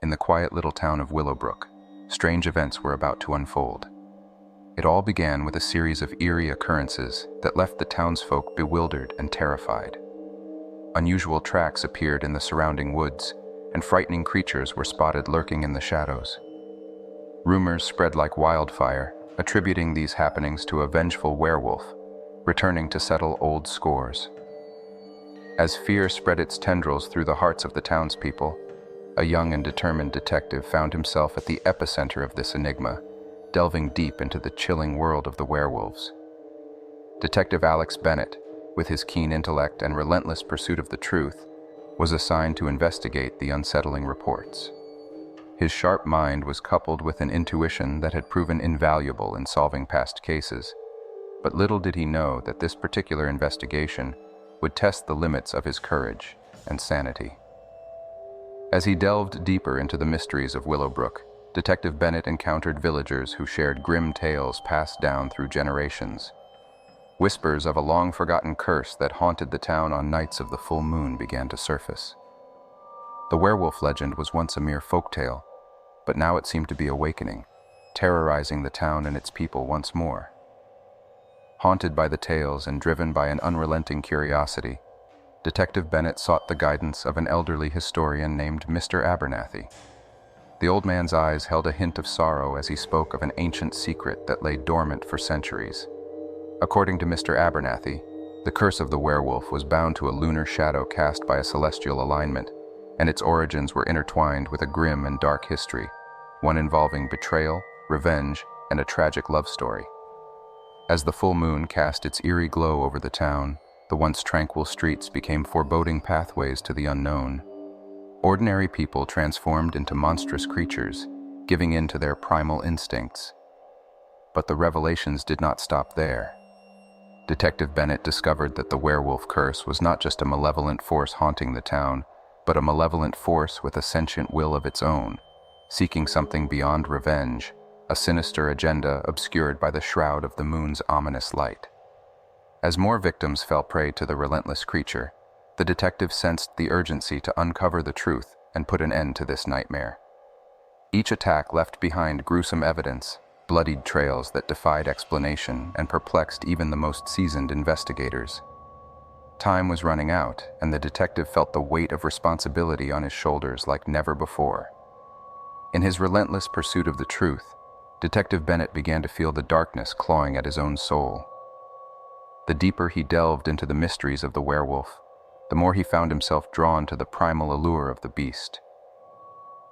in the quiet little town of Willowbrook, strange events were about to unfold. It all began with a series of eerie occurrences that left the townsfolk bewildered and terrified. Unusual tracks appeared in the surrounding woods, and frightening creatures were spotted lurking in the shadows. Rumors spread like wildfire, attributing these happenings to a vengeful werewolf, returning to settle old scores. As fear spread its tendrils through the hearts of the townspeople, a young and determined detective found himself at the epicenter of this enigma, delving deep into the chilling world of the werewolves. Detective Alex Bennett, with his keen intellect and relentless pursuit of the truth, was assigned to investigate the unsettling reports. His sharp mind was coupled with an intuition that had proven invaluable in solving past cases, but little did he know that this particular investigation would test the limits of his courage and sanity. As he delved deeper into the mysteries of Willowbrook, Detective Bennett encountered villagers who shared grim tales passed down through generations. Whispers of a long-forgotten curse that haunted the town on nights of the full moon began to surface. The werewolf legend was once a mere folktale, but now it seemed to be awakening, terrorizing the town and its people once more. Haunted by the tales and driven by an unrelenting curiosity, Detective Bennett sought the guidance of an elderly historian named Mr. Abernathy. The old man's eyes held a hint of sorrow as he spoke of an ancient secret that lay dormant for centuries. According to Mr. Abernathy, the curse of the werewolf was bound to a lunar shadow cast by a celestial alignment, and its origins were intertwined with a grim and dark history, one involving betrayal, revenge, and a tragic love story. As the full moon cast its eerie glow over the town, the once tranquil streets became foreboding pathways to the unknown. Ordinary people transformed into monstrous creatures, giving in to their primal instincts. But the revelations did not stop there. Detective Bennett discovered that the werewolf curse was not just a malevolent force haunting the town, but a malevolent force with a sentient will of its own, seeking something beyond revenge, a sinister agenda obscured by the shroud of the moon's ominous light. As more victims fell prey to the relentless creature, the detective sensed the urgency to uncover the truth and put an end to this nightmare. Each attack left behind gruesome evidence, bloodied trails that defied explanation and perplexed even the most seasoned investigators. Time was running out, and the detective felt the weight of responsibility on his shoulders like never before. In his relentless pursuit of the truth, Detective Bennett began to feel the darkness clawing at his own soul. The deeper he delved into the mysteries of the werewolf, the more he found himself drawn to the primal allure of the beast.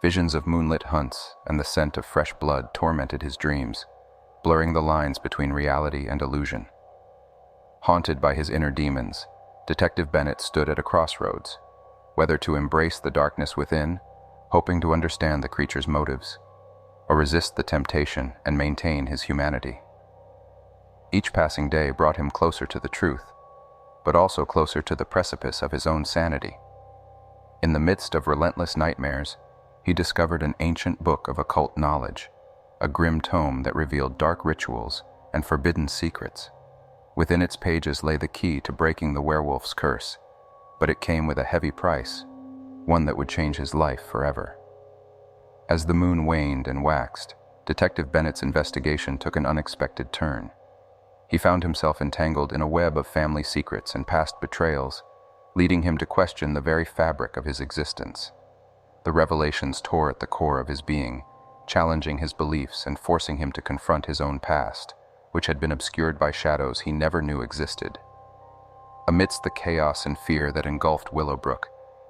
Visions of moonlit hunts and the scent of fresh blood tormented his dreams, blurring the lines between reality and illusion. Haunted by his inner demons, Detective Bennett stood at a crossroads, whether to embrace the darkness within, hoping to understand the creature's motives, or resist the temptation and maintain his humanity. Each passing day brought him closer to the truth, but also closer to the precipice of his own sanity. In the midst of relentless nightmares, he discovered an ancient book of occult knowledge, a grim tome that revealed dark rituals and forbidden secrets. Within its pages lay the key to breaking the werewolf's curse, but it came with a heavy price, one that would change his life forever. As the moon waned and waxed, Detective Bennett's investigation took an unexpected turn. He found himself entangled in a web of family secrets and past betrayals, leading him to question the very fabric of his existence. The revelations tore at the core of his being, challenging his beliefs and forcing him to confront his own past, which had been obscured by shadows he never knew existed. Amidst the chaos and fear that engulfed Willowbrook,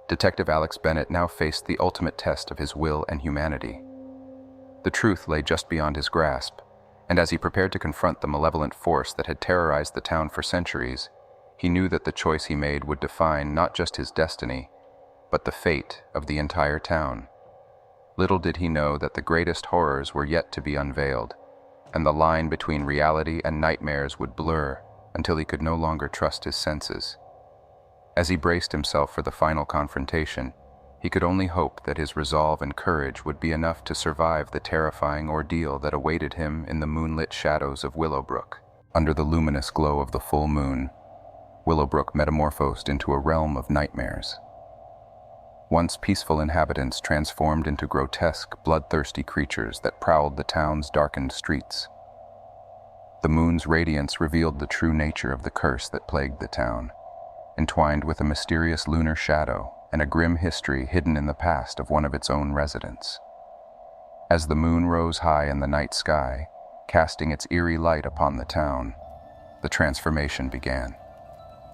Detective Alex Bennett now faced the ultimate test of his will and humanity. The truth lay just beyond his grasp, and as he prepared to confront the malevolent force that had terrorized the town for centuries, he knew that the choice he made would define not just his destiny, but the fate of the entire town. Little did he know that the greatest horrors were yet to be unveiled, and the line between reality and nightmares would blur until he could no longer trust his senses. As he braced himself for the final confrontation, he could only hope that his resolve and courage would be enough to survive the terrifying ordeal that awaited him in the moonlit shadows of Willowbrook. Under the luminous glow of the full moon, Willowbrook metamorphosed into a realm of nightmares. Once peaceful inhabitants transformed into grotesque, bloodthirsty creatures that prowled the town's darkened streets. The moon's radiance revealed the true nature of the curse that plagued the town, entwined with a mysterious lunar shadow and a grim history hidden in the past of one of its own residents. As the moon rose high in the night sky, casting its eerie light upon the town, the transformation began.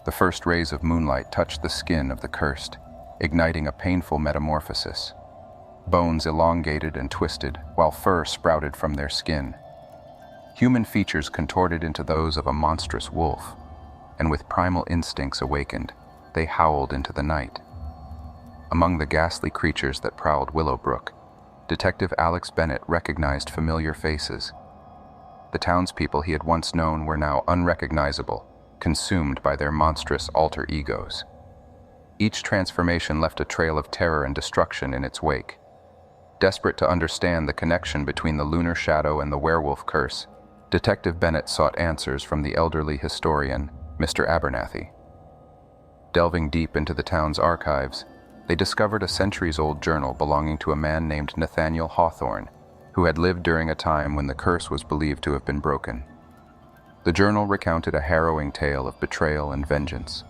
The first rays of moonlight touched the skin of the cursed, igniting a painful metamorphosis. Bones elongated and twisted, while fur sprouted from their skin. Human features contorted into those of a monstrous wolf, and with primal instincts awakened, they howled into the night. Among the ghastly creatures that prowled Willowbrook, Detective Alex Bennett recognized familiar faces. The townspeople he had once known were now unrecognizable, consumed by their monstrous alter egos. Each transformation left a trail of terror and destruction in its wake. Desperate to understand the connection between the lunar shadow and the werewolf curse, Detective Bennett sought answers from the elderly historian, Mr. Abernathy. Delving deep into the town's archives, they discovered a centuries-old journal belonging to a man named Nathaniel Hawthorne, who had lived during a time when the curse was believed to have been broken. The journal recounted a harrowing tale of betrayal and vengeance.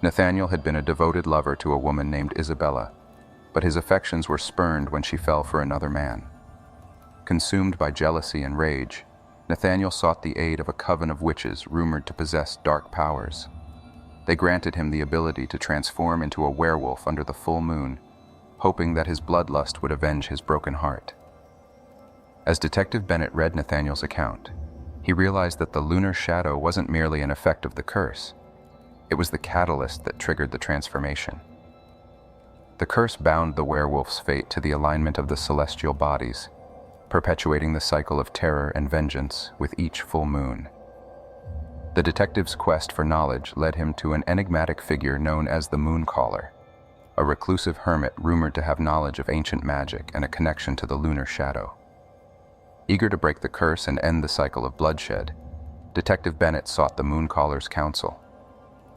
Nathaniel had been a devoted lover to a woman named Isabella, but his affections were spurned when she fell for another man. Consumed by jealousy and rage, Nathaniel sought the aid of a coven of witches rumored to possess dark powers. They granted him the ability to transform into a werewolf under the full moon, hoping that his bloodlust would avenge his broken heart. As Detective Bennett read Nathaniel's account, he realized that the lunar shadow wasn't merely an effect of the curse. It was the catalyst that triggered the transformation. The curse bound the werewolf's fate to the alignment of the celestial bodies, perpetuating the cycle of terror and vengeance with each full moon. The detective's quest for knowledge led him to an enigmatic figure known as the Moon Caller, a reclusive hermit rumored to have knowledge of ancient magic and a connection to the lunar shadow. Eager to break the curse and end the cycle of bloodshed, Detective Bennett sought the Moon Caller's counsel.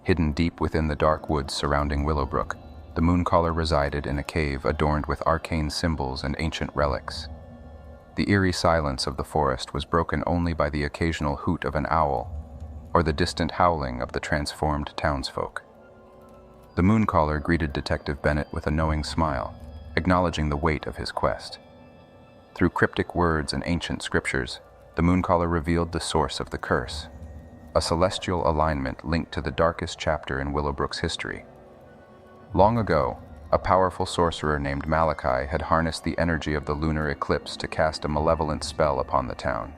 Hidden deep within the dark woods surrounding Willowbrook, the Moon Caller resided in a cave adorned with arcane symbols and ancient relics. The eerie silence of the forest was broken only by the occasional hoot of an owl or the distant howling of the transformed townsfolk. The Moon Caller greeted Detective Bennett with a knowing smile, acknowledging the weight of his quest. Through cryptic words and ancient scriptures, the Moon Caller revealed the source of the curse, a celestial alignment linked to the darkest chapter in Willowbrook's history. Long ago, a powerful sorcerer named Malachi had harnessed the energy of the lunar eclipse to cast a malevolent spell upon the town.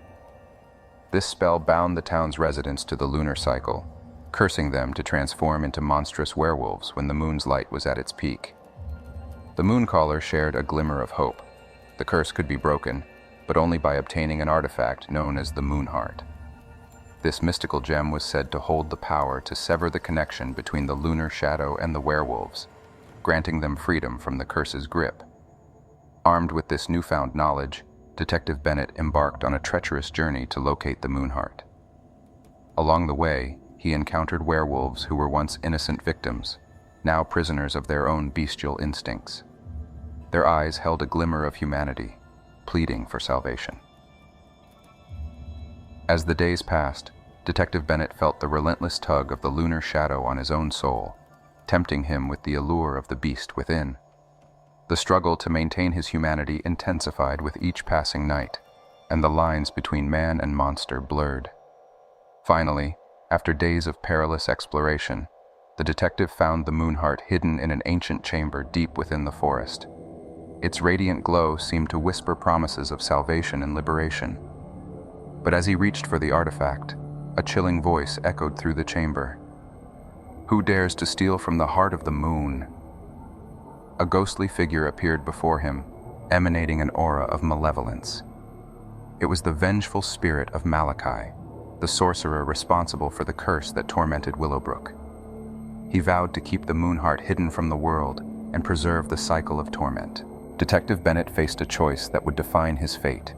This spell bound the town's residents to the lunar cycle, cursing them to transform into monstrous werewolves when the moon's light was at its peak. The Moon Caller shared a glimmer of hope. The curse could be broken, but only by obtaining an artifact known as the Moon Heart. This mystical gem was said to hold the power to sever the connection between the lunar shadow and the werewolves, granting them freedom from the curse's grip. Armed with this newfound knowledge, Detective Bennett embarked on a treacherous journey to locate the Moon Heart. Along the way, he encountered werewolves who were once innocent victims, now prisoners of their own bestial instincts. Their eyes held a glimmer of humanity, pleading for salvation. As the days passed, Detective Bennett felt the relentless tug of the lunar shadow on his own soul, tempting him with the allure of the beast within. The struggle to maintain his humanity intensified with each passing night, and the lines between man and monster blurred. Finally, after days of perilous exploration, the detective found the Moon Heart hidden in an ancient chamber deep within the forest. Its radiant glow seemed to whisper promises of salvation and liberation. But as he reached for the artifact, a chilling voice echoed through the chamber. "Who dares to steal from the heart of the moon?" A ghostly figure appeared before him, emanating an aura of malevolence. It was the vengeful spirit of Malachi, the sorcerer responsible for the curse that tormented Willowbrook. He vowed to keep the Moon Heart hidden from the world and preserve the cycle of torment. Detective Bennett faced a choice that would define his fate.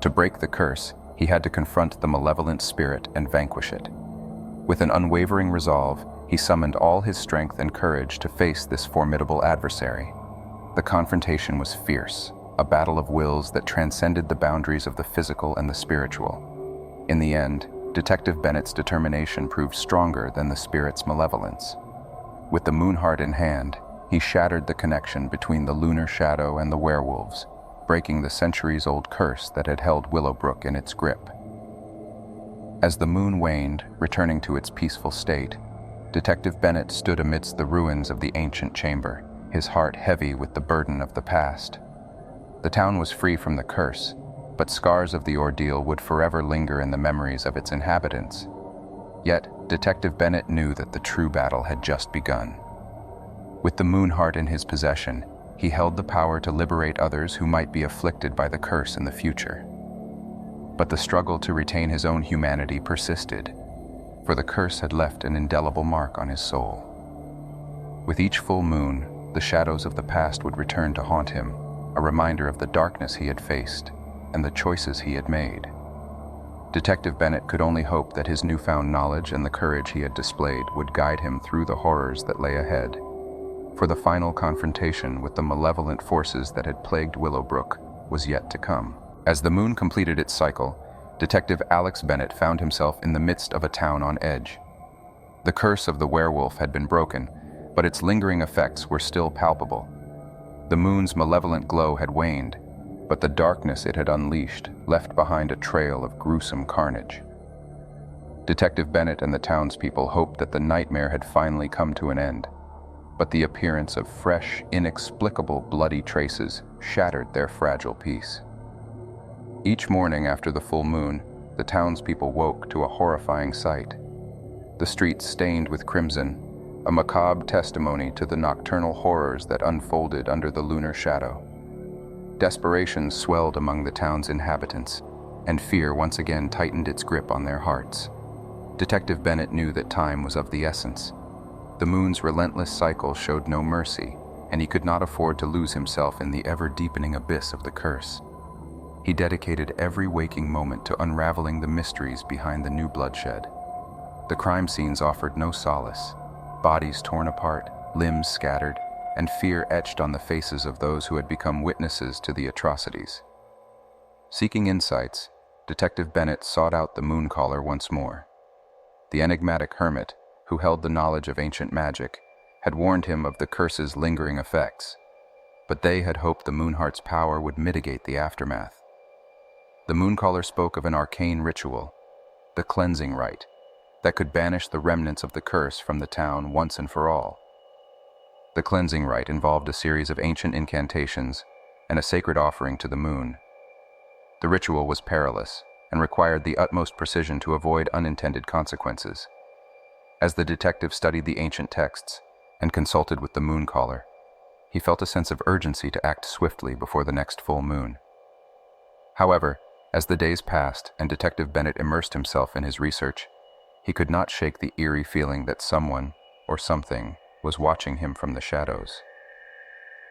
To break the curse, he had to confront the malevolent spirit and vanquish it. With an unwavering resolve, he summoned all his strength and courage to face this formidable adversary. The confrontation was fierce, a battle of wills that transcended the boundaries of the physical and the spiritual. In the end, Detective Bennett's determination proved stronger than the spirit's malevolence. With the Moonheart in hand, he shattered the connection between the lunar shadow and the werewolves, breaking the centuries-old curse that had held Willowbrook in its grip. As the moon waned, returning to its peaceful state, Detective Bennett stood amidst the ruins of the ancient chamber, his heart heavy with the burden of the past. The town was free from the curse, but scars of the ordeal would forever linger in the memories of its inhabitants. Yet, Detective Bennett knew that the true battle had just begun. With the Moonheart in his possession, he held the power to liberate others who might be afflicted by the curse in the future. But the struggle to retain his own humanity persisted, for the curse had left an indelible mark on his soul. With each full moon, the shadows of the past would return to haunt him, a reminder of the darkness he had faced and the choices he had made. Detective Bennett could only hope that his newfound knowledge and the courage he had displayed would guide him through the horrors that lay ahead. For the final confrontation with the malevolent forces that had plagued Willowbrook was yet to come. As the moon completed its cycle, Detective Alex Bennett found himself in the midst of a town on edge. The curse of the werewolf had been broken, but its lingering effects were still palpable. The moon's malevolent glow had waned, but the darkness it had unleashed left behind a trail of gruesome carnage. Detective Bennett and the townspeople hoped that the nightmare had finally come to an end, but the appearance of fresh, inexplicable bloody traces shattered their fragile peace. Each morning after the full moon, the townspeople woke to a horrifying sight. The streets stained with crimson, a macabre testimony to the nocturnal horrors that unfolded under the lunar shadow. Desperation swelled among the town's inhabitants, and fear once again tightened its grip on their hearts. Detective Bennett knew that time was of the essence. The moon's relentless cycle showed no mercy, and he could not afford to lose himself in the ever-deepening abyss of the curse. He dedicated every waking moment to unraveling the mysteries behind the new bloodshed. The crime scenes offered no solace. Bodies torn apart, limbs scattered, and fear etched on the faces of those who had become witnesses to the atrocities. Seeking insights, Detective Bennett sought out the Mooncaller once more. The enigmatic hermit, who held the knowledge of ancient magic, had warned him of the curse's lingering effects, but they had hoped the Moonheart's power would mitigate the aftermath. The Mooncaller spoke of an arcane ritual, the cleansing rite, that could banish the remnants of the curse from the town once and for all. The cleansing rite involved a series of ancient incantations and a sacred offering to the moon. The ritual was perilous and required the utmost precision to avoid unintended consequences. As the detective studied the ancient texts and consulted with the Mooncaller, he felt a sense of urgency to act swiftly before the next full moon. However, as the days passed and Detective Bennett immersed himself in his research, he could not shake the eerie feeling that someone, or something, was watching him from the shadows.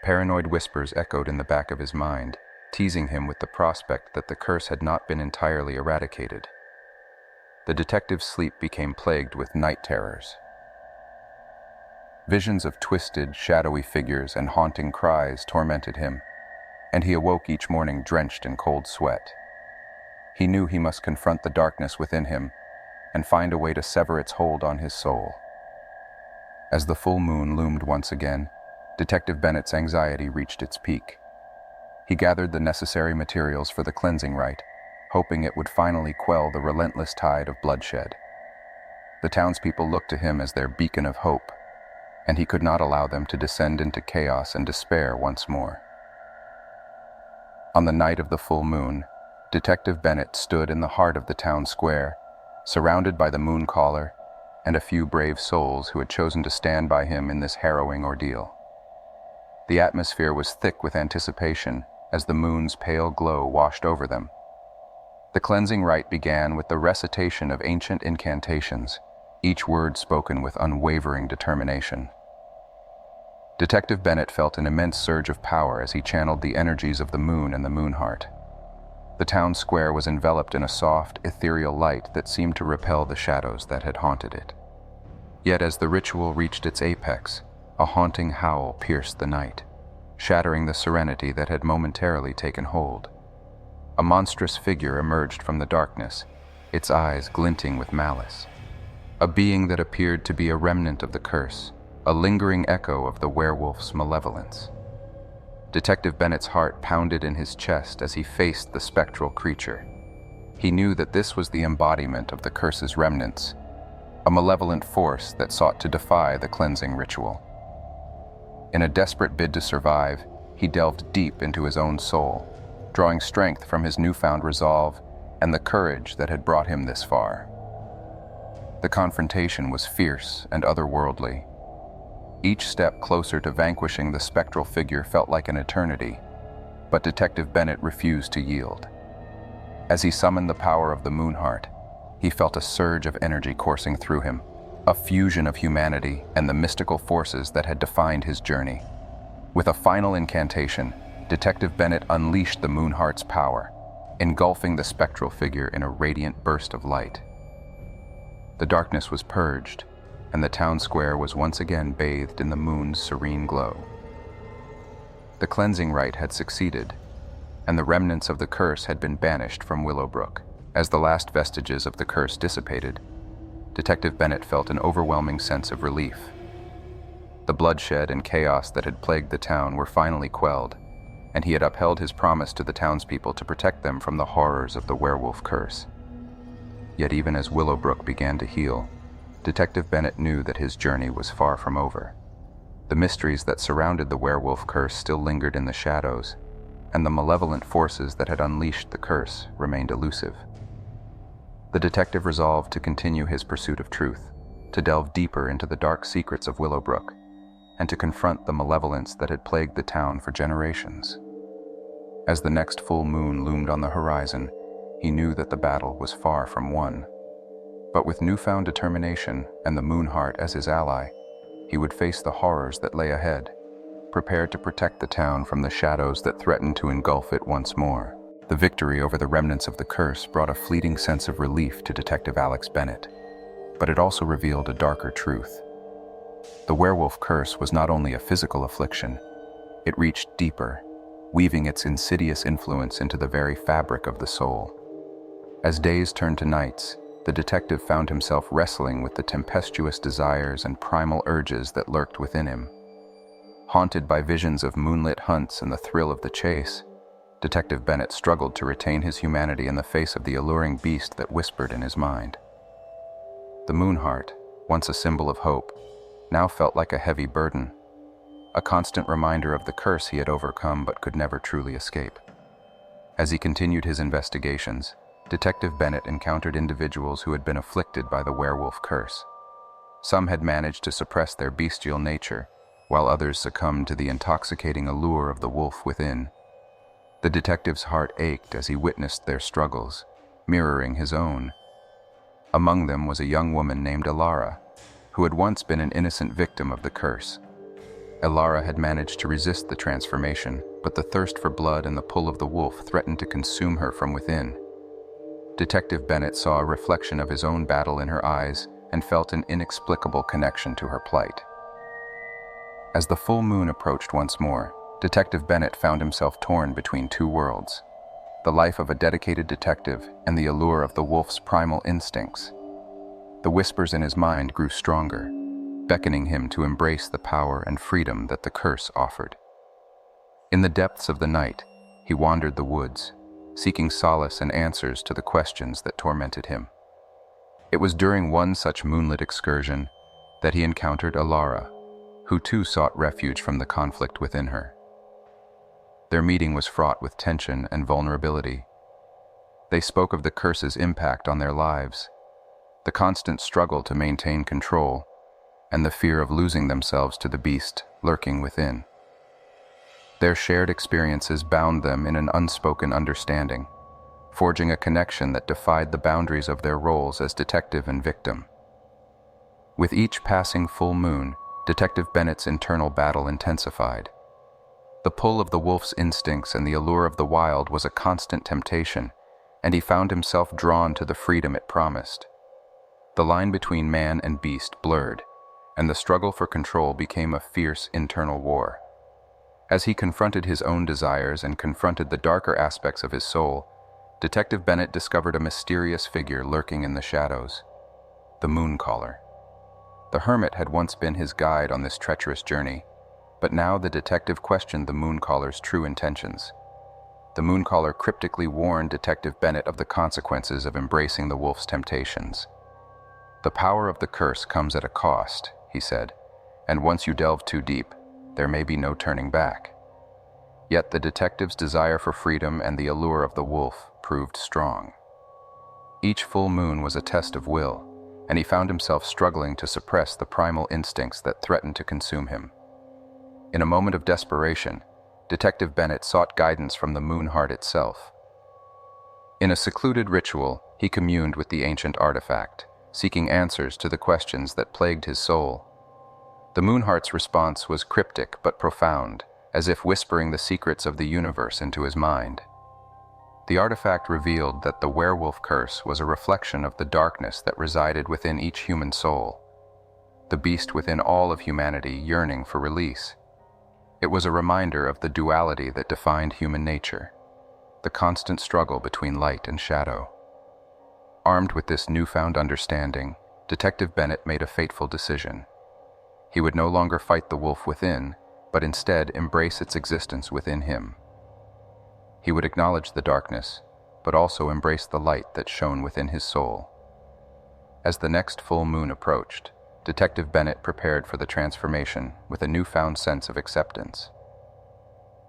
Paranoid whispers echoed in the back of his mind, teasing him with the prospect that the curse had not been entirely eradicated. The detective's sleep became plagued with night terrors. Visions of twisted, shadowy figures and haunting cries tormented him, and he awoke each morning drenched in cold sweat. He knew he must confront the darkness within him and find a way to sever its hold on his soul. As the full moon loomed once again, Detective Bennett's anxiety reached its peak. He gathered the necessary materials for the cleansing rite, hoping it would finally quell the relentless tide of bloodshed. The townspeople looked to him as their beacon of hope, and he could not allow them to descend into chaos and despair once more. On the night of the full moon, Detective Bennett stood in the heart of the town square, surrounded by the Mooncaller and a few brave souls who had chosen to stand by him in this harrowing ordeal. The atmosphere was thick with anticipation as the moon's pale glow washed over them. The cleansing rite began with the recitation of ancient incantations, each word spoken with unwavering determination. Detective Bennett felt an immense surge of power as he channeled the energies of the moon and the Moonheart. The town square was enveloped in a soft, ethereal light that seemed to repel the shadows that had haunted it. Yet as the ritual reached its apex, a haunting howl pierced the night, shattering the serenity that had momentarily taken hold. A monstrous figure emerged from the darkness, its eyes glinting with malice. A being that appeared to be a remnant of the curse, a lingering echo of the werewolf's malevolence. Detective Bennett's heart pounded in his chest as he faced the spectral creature. He knew that this was the embodiment of the curse's remnants, a malevolent force that sought to defy the cleansing ritual. In a desperate bid to survive, he delved deep into his own soul, drawing strength from his newfound resolve and the courage that had brought him this far. The confrontation was fierce and otherworldly. Each step closer to vanquishing the spectral figure felt like an eternity, but Detective Bennett refused to yield. As he summoned the power of the Moonheart, he felt a surge of energy coursing through him, a fusion of humanity and the mystical forces that had defined his journey. With a final incantation, Detective Bennett unleashed the Moonheart's power, engulfing the spectral figure in a radiant burst of light. The darkness was purged, and the town square was once again bathed in the moon's serene glow. The cleansing rite had succeeded, and the remnants of the curse had been banished from Willowbrook. As the last vestiges of the curse dissipated, Detective Bennett felt an overwhelming sense of relief. The bloodshed and chaos that had plagued the town were finally quelled, and he had upheld his promise to the townspeople to protect them from the horrors of the werewolf curse. Yet even as Willowbrook began to heal, Detective Bennett knew that his journey was far from over. The mysteries that surrounded the werewolf curse still lingered in the shadows, and the malevolent forces that had unleashed the curse remained elusive. The detective resolved to continue his pursuit of truth, to delve deeper into the dark secrets of Willowbrook, and to confront the malevolence that had plagued the town for generations. As the next full moon loomed on the horizon, he knew that the battle was far from won. But with newfound determination and the Moonheart as his ally, he would face the horrors that lay ahead, prepared to protect the town from the shadows that threatened to engulf it once more. The victory over the remnants of the curse brought a fleeting sense of relief to Detective Alex Bennett, but it also revealed a darker truth. The werewolf curse was not only a physical affliction, it reached deeper, weaving its insidious influence into the very fabric of the soul. As days turned to nights, the detective found himself wrestling with the tempestuous desires and primal urges that lurked within him. Haunted by visions of moonlit hunts and the thrill of the chase, Detective Bennett struggled to retain his humanity in the face of the alluring beast that whispered in his mind. The Moonheart, once a symbol of hope, now felt like a heavy burden, a constant reminder of the curse he had overcome but could never truly escape. As he continued his investigations, Detective Bennett encountered individuals who had been afflicted by the werewolf curse. Some had managed to suppress their bestial nature, while others succumbed to the intoxicating allure of the wolf within. The detective's heart ached as he witnessed their struggles, mirroring his own. Among them was a young woman named Alara, who had once been an innocent victim of the curse. Alara had managed to resist the transformation, but the thirst for blood and the pull of the wolf threatened to consume her from within. Detective Bennett saw a reflection of his own battle in her eyes and felt an inexplicable connection to her plight. As the full moon approached once more, Detective Bennett found himself torn between two worlds: the life of a dedicated detective and the allure of the wolf's primal instincts. The whispers in his mind grew stronger, beckoning him to embrace the power and freedom that the curse offered. In the depths of the night, he wandered the woods, seeking solace and answers to the questions that tormented him. It was during one such moonlit excursion that he encountered Alara, who too sought refuge from the conflict within her. Their meeting was fraught with tension and vulnerability. They spoke of the curse's impact on their lives, the constant struggle to maintain control, and the fear of losing themselves to the beast lurking within. Their shared experiences bound them in an unspoken understanding, forging a connection that defied the boundaries of their roles as detective and victim. With each passing full moon, Detective Bennett's internal battle intensified. The pull of the wolf's instincts and the allure of the wild was a constant temptation, and he found himself drawn to the freedom it promised. The line between man and beast blurred, and the struggle for control became a fierce internal war. As he confronted his own desires and confronted the darker aspects of his soul, Detective Bennett discovered a mysterious figure lurking in the shadows: the Mooncaller. The hermit had once been his guide on this treacherous journey, but now the detective questioned the Mooncaller's true intentions. The Mooncaller cryptically warned Detective Bennett of the consequences of embracing the wolf's temptations. "The power of the curse comes at a cost," he said, "and once you delve too deep, there may be no turning back." Yet the detective's desire for freedom and the allure of the wolf proved strong. Each full moon was a test of will, and he found himself struggling to suppress the primal instincts that threatened to consume him. In a moment of desperation, Detective Bennett sought guidance from the moon heart itself. In a secluded ritual, he communed with the ancient artifact, seeking answers to the questions that plagued his soul. The moon heart's response was cryptic but profound, as if whispering the secrets of the universe into his mind. The artifact revealed that the werewolf curse was a reflection of the darkness that resided within each human soul, the beast within all of humanity yearning for release. It was a reminder of the duality that defined human nature, the constant struggle between light and shadow. Armed with this newfound understanding, Detective Bennett made a fateful decision. He would no longer fight the wolf within, but instead embrace its existence within him. He would acknowledge the darkness, but also embrace the light that shone within his soul. As the next full moon approached, Detective Bennett prepared for the transformation with a newfound sense of acceptance.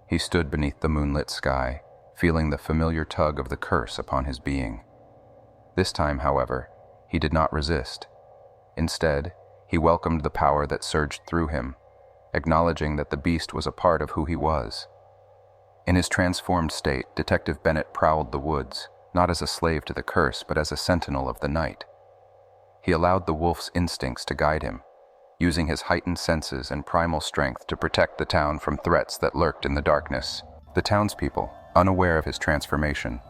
He stood beneath the moonlit sky, feeling the familiar tug of the curse upon his being. This time, however, he did not resist. Instead, he welcomed the power that surged through him, acknowledging that the beast was a part of who he was. In his transformed state, Detective Bennett prowled the woods, not as a slave to the curse, but as a sentinel of the night. He allowed the wolf's instincts to guide him, using his heightened senses and primal strength to protect the town from threats that lurked in the darkness. The townspeople, unaware of his transformation,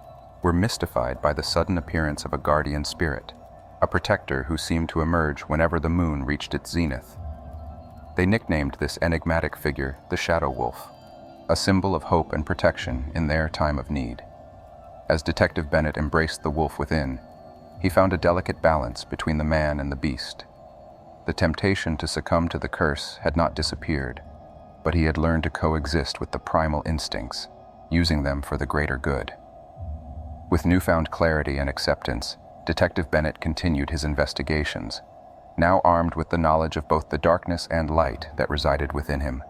were mystified by the sudden appearance of a guardian spirit, a protector who seemed to emerge whenever the moon reached its zenith. They nicknamed this enigmatic figure the Shadow Wolf, a symbol of hope and protection in their time of need. As Detective Bennett embraced the wolf within, he found a delicate balance between the man and the beast. The temptation to succumb to the curse had not disappeared, but he had learned to coexist with the primal instincts, using them for the greater good. With newfound clarity and acceptance, Detective Bennett continued his investigations, now armed with the knowledge of both the darkness and light that resided within him.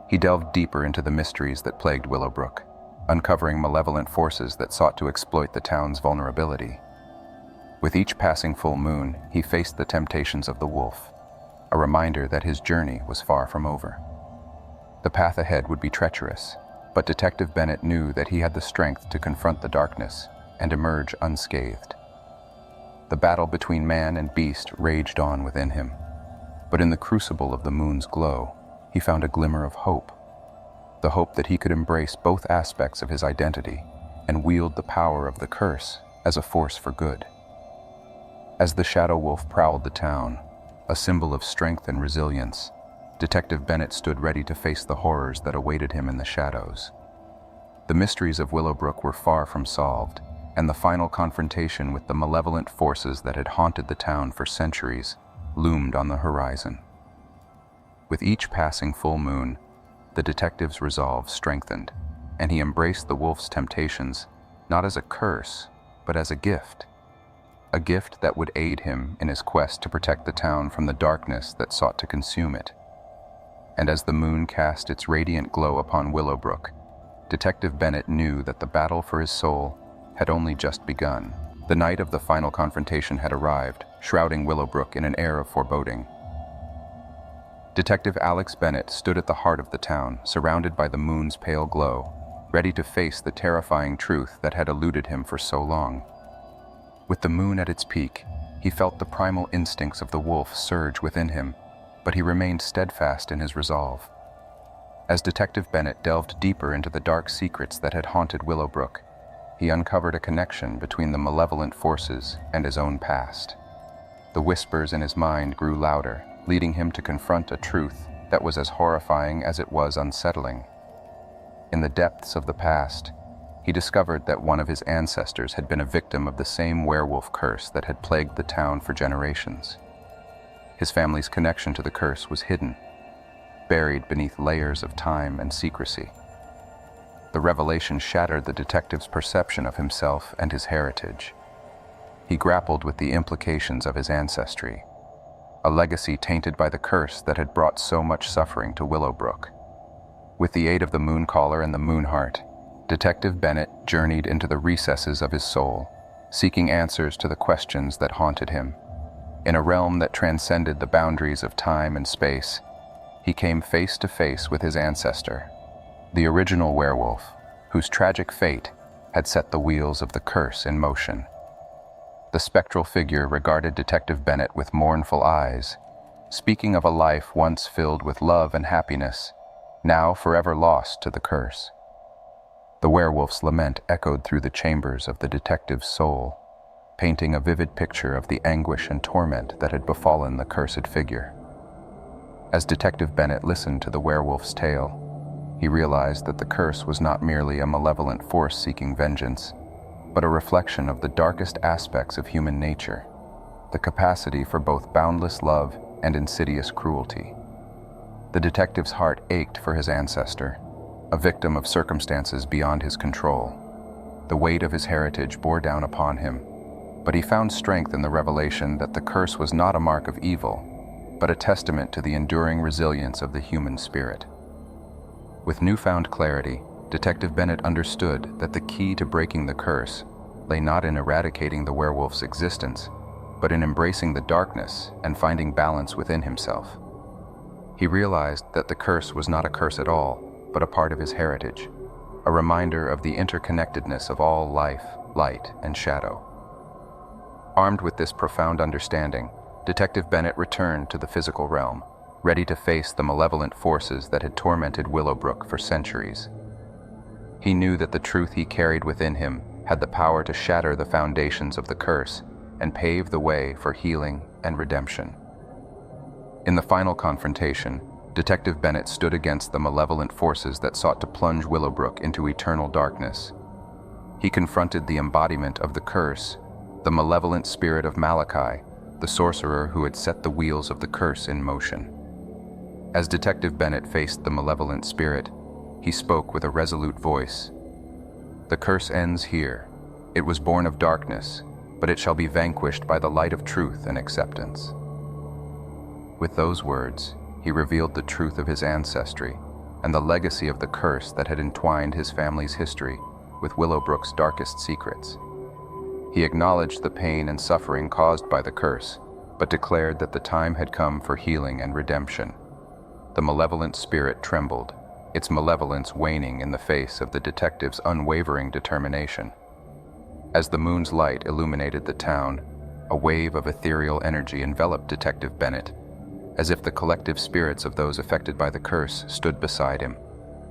He delved deeper into the mysteries that plagued Willowbrook, uncovering malevolent forces that sought to exploit the town's vulnerability. With each passing full moon, he faced the temptations of the wolf, a reminder that his journey was far from over. The path ahead would be treacherous, but Detective Bennett knew that he had the strength to confront the darkness and emerge unscathed. The battle between man and beast raged on within him, but in the crucible of the moon's glow, he found a glimmer of hope, the hope that he could embrace both aspects of his identity and wield the power of the curse as a force for good. As the Shadow Wolf prowled the town, a symbol of strength and resilience, Detective Bennett stood ready to face the horrors that awaited him in the shadows. The mysteries of Willowbrook were far from solved, and the final confrontation with the malevolent forces that had haunted the town for centuries loomed on the horizon. With each passing full moon, the detective's resolve strengthened, and he embraced the wolf's temptations not as a curse, but as a gift that would aid him in his quest to protect the town from the darkness that sought to consume it. And as the moon cast its radiant glow upon Willowbrook, Detective Bennett knew that the battle for his soul had only just begun. The night of the final confrontation had arrived, shrouding Willowbrook in an air of foreboding. Detective Alex Bennett stood at the heart of the town, surrounded by the moon's pale glow, ready to face the terrifying truth that had eluded him for so long. With the moon at its peak, he felt the primal instincts of the wolf surge within him, but he remained steadfast in his resolve. As Detective Bennett delved deeper into the dark secrets that had haunted Willowbrook, he uncovered a connection between the malevolent forces and his own past. The whispers in his mind grew louder, leading him to confront a truth that was as horrifying as it was unsettling. In the depths of the past, he discovered that one of his ancestors had been a victim of the same werewolf curse that had plagued the town for generations. His family's connection to the curse was hidden, buried beneath layers of time and secrecy. The revelation shattered the detective's perception of himself and his heritage. He grappled with the implications of his ancestry, a legacy tainted by the curse that had brought so much suffering to Willowbrook. With the aid of the Mooncaller and the Moonheart, Detective Bennett journeyed into the recesses of his soul, seeking answers to the questions that haunted him. In a realm that transcended the boundaries of time and space, he came face to face with his ancestor, the original werewolf, whose tragic fate had set the wheels of the curse in motion. The spectral figure regarded Detective Bennett with mournful eyes, speaking of a life once filled with love and happiness, now forever lost to the curse. The werewolf's lament echoed through the chambers of the detective's soul, painting a vivid picture of the anguish and torment that had befallen the cursed figure. As Detective Bennett listened to the werewolf's tale, he realized that the curse was not merely a malevolent force seeking vengeance, but a reflection of the darkest aspects of human nature, the capacity for both boundless love and insidious cruelty. The detective's heart ached for his ancestor, a victim of circumstances beyond his control. The weight of his heritage bore down upon him, but he found strength in the revelation that the curse was not a mark of evil, but a testament to the enduring resilience of the human spirit. With newfound clarity, Detective Bennett understood that the key to breaking the curse lay not in eradicating the werewolf's existence, but in embracing the darkness and finding balance within himself. He realized that the curse was not a curse at all, but a part of his heritage, a reminder of the interconnectedness of all life, light, and shadow. Armed with this profound understanding, Detective Bennett returned to the physical realm, ready to face the malevolent forces that had tormented Willowbrook for centuries. He knew that the truth he carried within him had the power to shatter the foundations of the curse and pave the way for healing and redemption. In the final confrontation, Detective Bennett stood against the malevolent forces that sought to plunge Willowbrook into eternal darkness. He confronted the embodiment of the curse, the malevolent spirit of Malachi, the sorcerer who had set the wheels of the curse in motion. As Detective Bennett faced the malevolent spirit, he spoke with a resolute voice. "The curse ends here. It was born of darkness, but it shall be vanquished by the light of truth and acceptance." With those words, he revealed the truth of his ancestry and the legacy of the curse that had entwined his family's history with Willowbrook's darkest secrets. He acknowledged the pain and suffering caused by the curse, but declared that the time had come for healing and redemption. The malevolent spirit trembled, its malevolence waning in the face of the detective's unwavering determination. As the moon's light illuminated the town, a wave of ethereal energy enveloped Detective Bennett, as if the collective spirits of those affected by the curse stood beside him,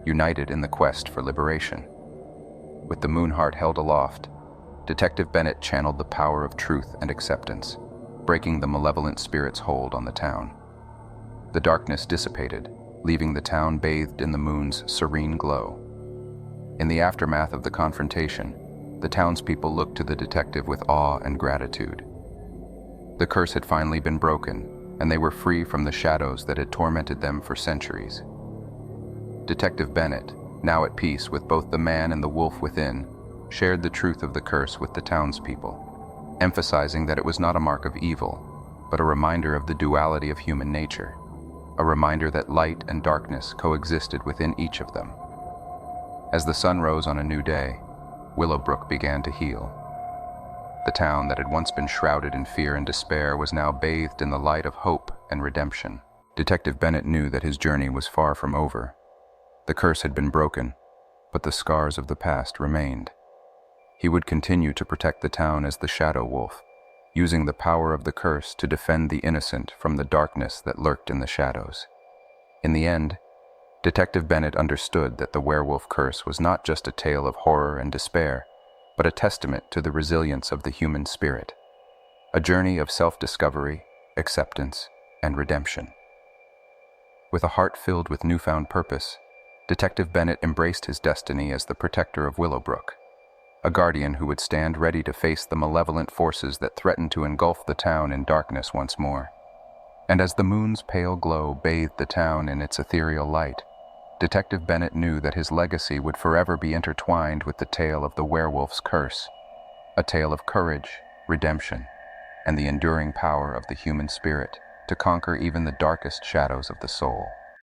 united in the quest for liberation. With the Moonheart held aloft, Detective Bennett channeled the power of truth and acceptance, breaking the malevolent spirit's hold on the town. The darkness dissipated, leaving the town bathed in the moon's serene glow. In the aftermath of the confrontation, the townspeople looked to the detective with awe and gratitude. The curse had finally been broken, and they were free from the shadows that had tormented them for centuries. Detective Bennett, now at peace with both the man and the wolf within, shared the truth of the curse with the townspeople, emphasizing that it was not a mark of evil, but a reminder of the duality of human nature, a reminder that light and darkness coexisted within each of them. As the sun rose on a new day, Willowbrook began to heal. The town that had once been shrouded in fear and despair was now bathed in the light of hope and redemption. Detective Bennett knew that his journey was far from over. The curse had been broken, but the scars of the past remained. He would continue to protect the town as the Shadow Wolf, using the power of the curse to defend the innocent from the darkness that lurked in the shadows. In the end, Detective Bennett understood that the werewolf curse was not just a tale of horror and despair, but a testament to the resilience of the human spirit, a journey of self-discovery, acceptance, and redemption. With a heart filled with newfound purpose, Detective Bennett embraced his destiny as the protector of Willowbrook, a guardian who would stand ready to face the malevolent forces that threatened to engulf the town in darkness once more. And as the moon's pale glow bathed the town in its ethereal light, Detective Bennett knew that his legacy would forever be intertwined with the tale of the werewolf's curse, a tale of courage, redemption, and the enduring power of the human spirit to conquer even the darkest shadows of the soul.